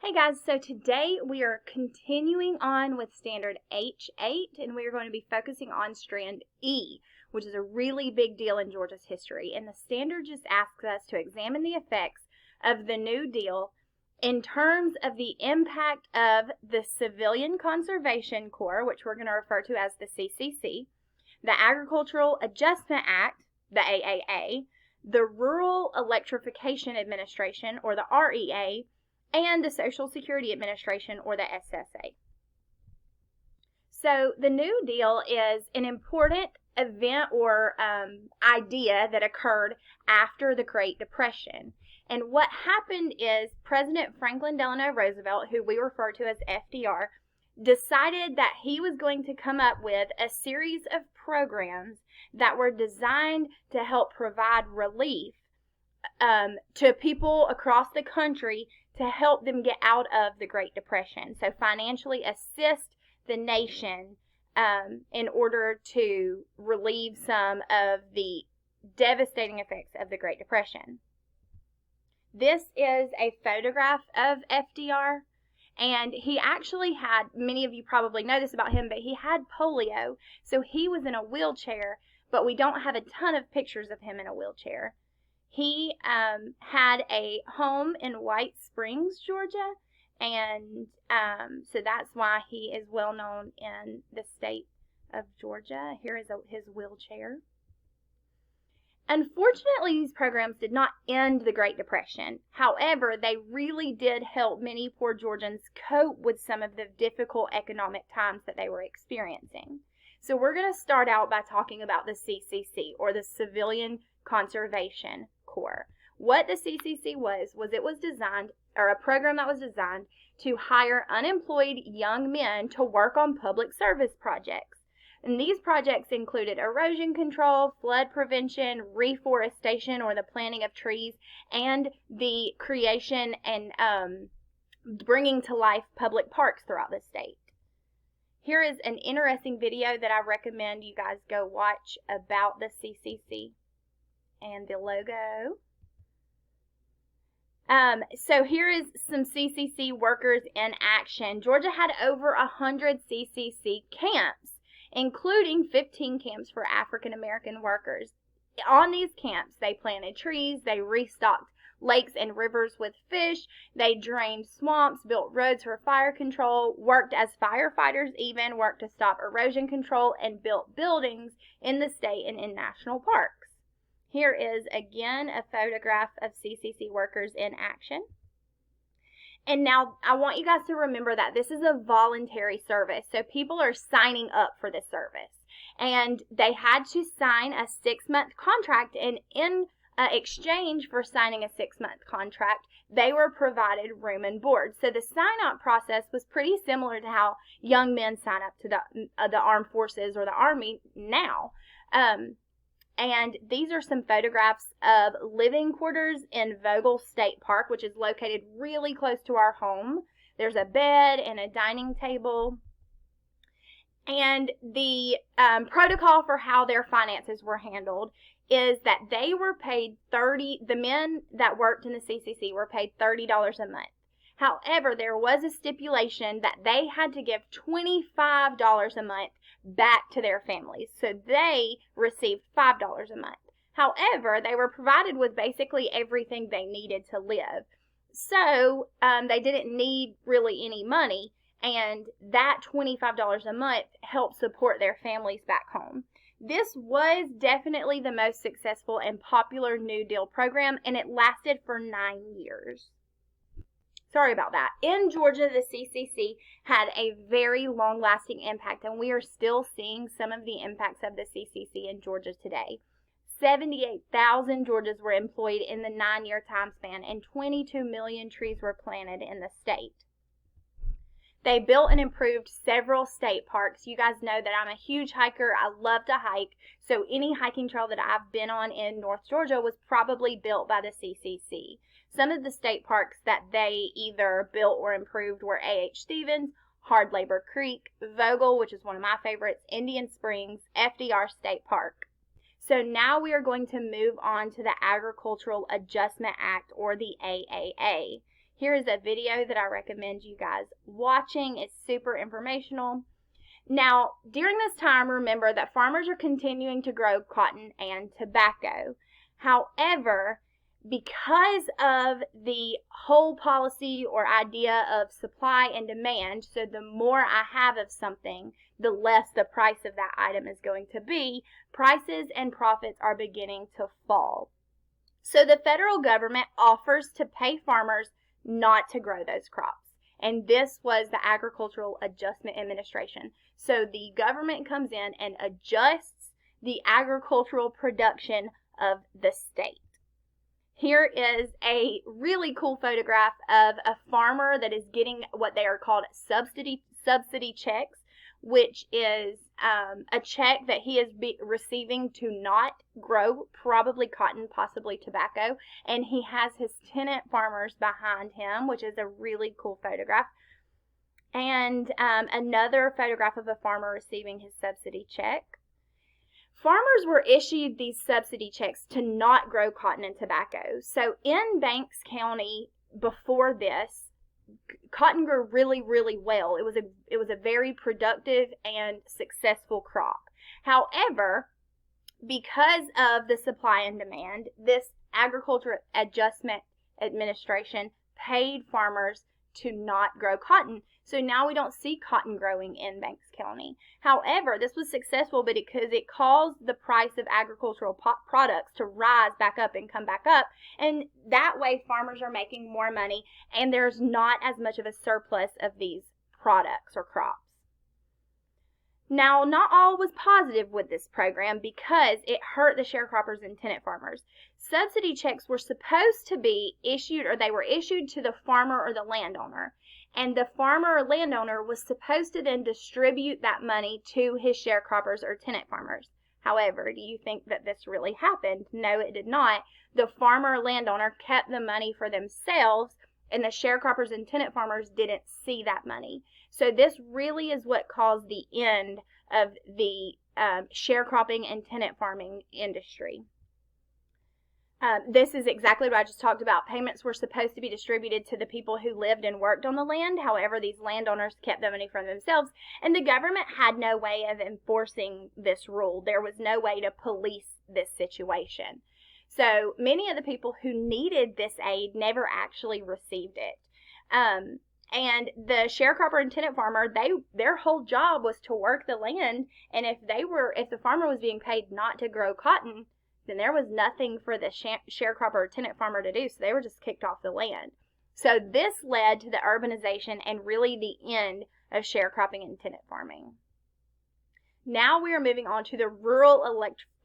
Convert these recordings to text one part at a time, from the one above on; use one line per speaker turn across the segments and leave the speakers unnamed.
Hey guys, so today we are continuing on with standard H8 and we are going to be focusing on strand E, which is a really big deal in Georgia's history. And the standard just asks us to examine the effects of the New Deal in terms of the impact of the Civilian Conservation Corps, which we're going to refer to as the CCC, the Agricultural Adjustment Act, the AAA, the Rural Electrification Administration, or the REA, and the Social Security Administration, or the SSA. So the New Deal is an important event or idea that occurred after the Great Depression. And what happened is President Franklin Delano Roosevelt, who we refer to as FDR, decided that he was going to come up with a series of programs that were designed to help provide relief to people across the country to help them get out of the Great Depression. So financially assist the nation in order to relieve some of the devastating effects of the Great Depression. This is a photograph of FDR, and he actually had, many of you probably know this about him, but he had polio, so he was in a wheelchair, but we don't have a ton of pictures of him in a wheelchair. He had a home in White Springs, Georgia, and so that's why he is well known in the state of Georgia. Here is his wheelchair. Unfortunately, these programs did not end the Great Depression. However, they really did help many poor Georgians cope with some of the difficult economic times that they were experiencing. So we're going to start out by talking about the CCC, or the Civilian Conservation Corps. What the CCC was it was designed, or a program that was designed to hire unemployed young men to work on public service projects. And these projects included erosion control, flood prevention, reforestation, or the planting of trees, and the creation and bringing to life public parks throughout the state. Here is an interesting video that I recommend you guys go watch about the CCC and the logo. So here is some CCC workers in action. Georgia had over 100 CCC camps, including 15 camps for African American workers. On these camps, they planted trees, they restocked lakes and rivers with fish, they drained swamps, built roads for fire control, worked as firefighters even, worked to stop erosion control, and built buildings in the state and in national parks. Here is, again, a photograph of CCC workers in action. And now I want you guys to remember that this is a voluntary service, so people are signing up for this service. And they had to sign a 6-month contract, and in exchange for signing a 6-month contract, they were provided room and board. So the sign-up process was pretty similar to how young men sign up to the armed forces or the Army now. And these are some photographs of living quarters in Vogel State Park, which is located really close to our home. There's a bed and a dining table. And the protocol for how their finances were handled is that they were paid the men that worked in the CCC were paid $30 a month. However, there was a stipulation that they had to give $25 a month back to their families. So they received $5 a month. However, they were provided with basically everything they needed to live. So they didn't need really any money, and that $25 a month helped support their families back home. This was definitely the most successful and popular New Deal program, and it lasted for 9 years. Sorry about that. In Georgia, the CCC had a very long-lasting impact, and we are still seeing some of the impacts of the CCC in Georgia today. 78,000 Georgians were employed in the 9-year time span, and 22 million trees were planted in the state. They built and improved several state parks. You guys know that I'm a huge hiker. I love to hike, so any hiking trail that I've been on in North Georgia was probably built by the CCC. Some of the state parks that they either built or improved were A.H. Stevens, Hard Labor Creek, Vogel, which is one of my favorites, Indian Springs, FDR State Park. So now we are going to move on to the Agricultural Adjustment Act, or the AAA. Here is a video that I recommend you guys watching. It's super informational. Now, during this time, remember that farmers are continuing to grow cotton and tobacco. However, because of the whole policy or idea of supply and demand, so the more I have of something, the less the price of that item is going to be, prices and profits are beginning to fall. So the federal government offers to pay farmers not to grow those crops. And this was the Agricultural Adjustment Administration. So the government comes in and adjusts the agricultural production of the state. Here is a really cool photograph of a farmer that is getting what they are called subsidy checks, which is a check that he is receiving to not grow probably cotton, possibly tobacco, and he has his tenant farmers behind him, which is a really cool photograph. And another photograph of a farmer receiving his subsidy check. Farmers were issued these subsidy checks to not grow cotton and tobacco. So in Banks County before this, cotton grew really, really well. It was a very productive and successful crop. However, because of the supply and demand, this Agricultural Adjustment Administration paid farmers to not grow cotton. So now we don't see cotton growing in Banks County. However, this was successful because it caused the price of agricultural products to rise back up and come back up. And that way farmers are making more money and there's not as much of a surplus of these products or crops. Now, not all was positive with this program because it hurt the sharecroppers and tenant farmers. Subsidy checks were supposed to be issued, or they were issued to the farmer or the landowner. And the farmer or landowner was supposed to then distribute that money to his sharecroppers or tenant farmers. However, do you think that this really happened? No, it did not. The farmer or landowner kept the money for themselves, and the sharecroppers and tenant farmers didn't see that money. So this really is what caused the end of the sharecropping and tenant farming industry. This is exactly what I just talked about. Payments were supposed to be distributed to the people who lived and worked on the land. However, these landowners kept the money for themselves, and the government had no way of enforcing this rule. There was no way to police this situation. So many of the people who needed this aid never actually received it. And the sharecropper and tenant farmer, their whole job was to work the land, and if the farmer was being paid not to grow cotton, then there was nothing for the sharecropper or tenant farmer to do, so they were just kicked off the land. So this led to the urbanization and really the end of sharecropping and tenant farming. Now we are moving on to the Rural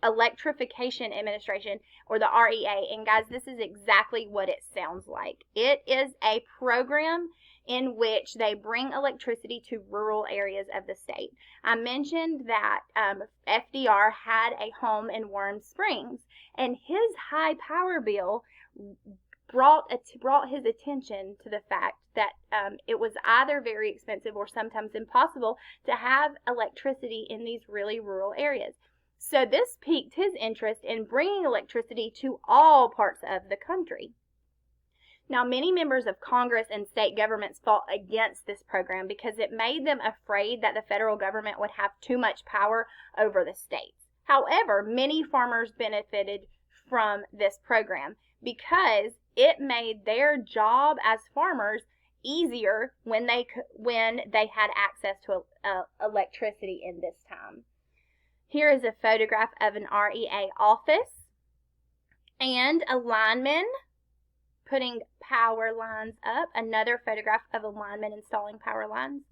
Electrification Administration, or the REA, and guys, this is exactly what it sounds like. It is a program in which they bring electricity to rural areas of the state. I mentioned that FDR had a home in Warm Springs, and his high power bill brought his attention to the fact that it was either very expensive or sometimes impossible to have electricity in these really rural areas. So this piqued his interest in bringing electricity to all parts of the country. Now, many members of Congress and state governments fought against this program because it made them afraid that the federal government would have too much power over the states. However, many farmers benefited from this program because it made their job as farmers easier when they had access to electricity in this time. Here is a photograph of an REA office and a lineman putting power lines up. Another photograph of a lineman installing power lines.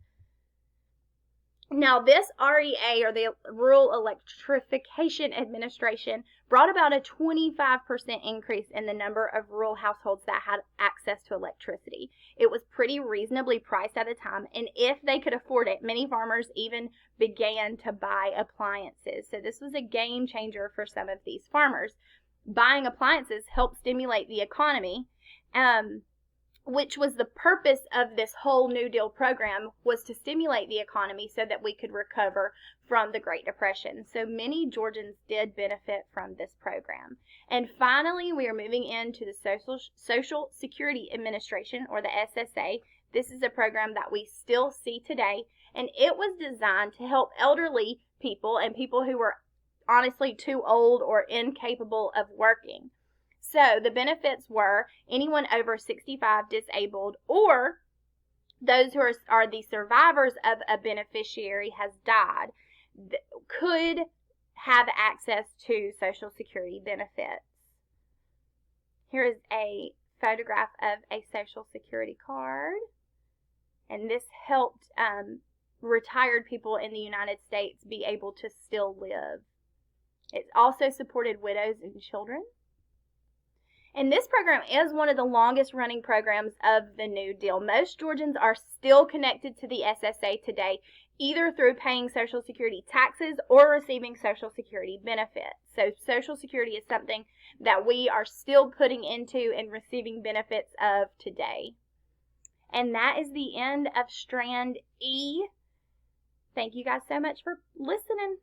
Now, this REA, or the Rural Electrification Administration, brought about a 25% increase in the number of rural households that had access to electricity. It was pretty reasonably priced at the time, and if they could afford it, many farmers even began to buy appliances. So this was a game changer for some of these farmers. Buying appliances helped stimulate the economy. which was the purpose of this whole New Deal program, was to stimulate the economy so that we could recover from the Great Depression. So many Georgians did benefit from this program. And finally, we are moving into the Social Security Administration, or the SSA. This is a program that we still see today, and it was designed to help elderly people and people who were honestly too old or incapable of working. So the benefits were anyone over 65 disabled, or those who are the survivors of a beneficiary has died, could have access to Social Security benefits. Here is a photograph of a Social Security card, and this helped retired people in the United States be able to still live. It also supported widows and children. And this program is one of the longest running programs of the New Deal. Most Georgians are still connected to the SSA today, either through paying Social Security taxes or receiving Social Security benefits. So Social Security is something that we are still putting into and receiving benefits of today. And that is the end of Strand E. Thank you guys so much for listening.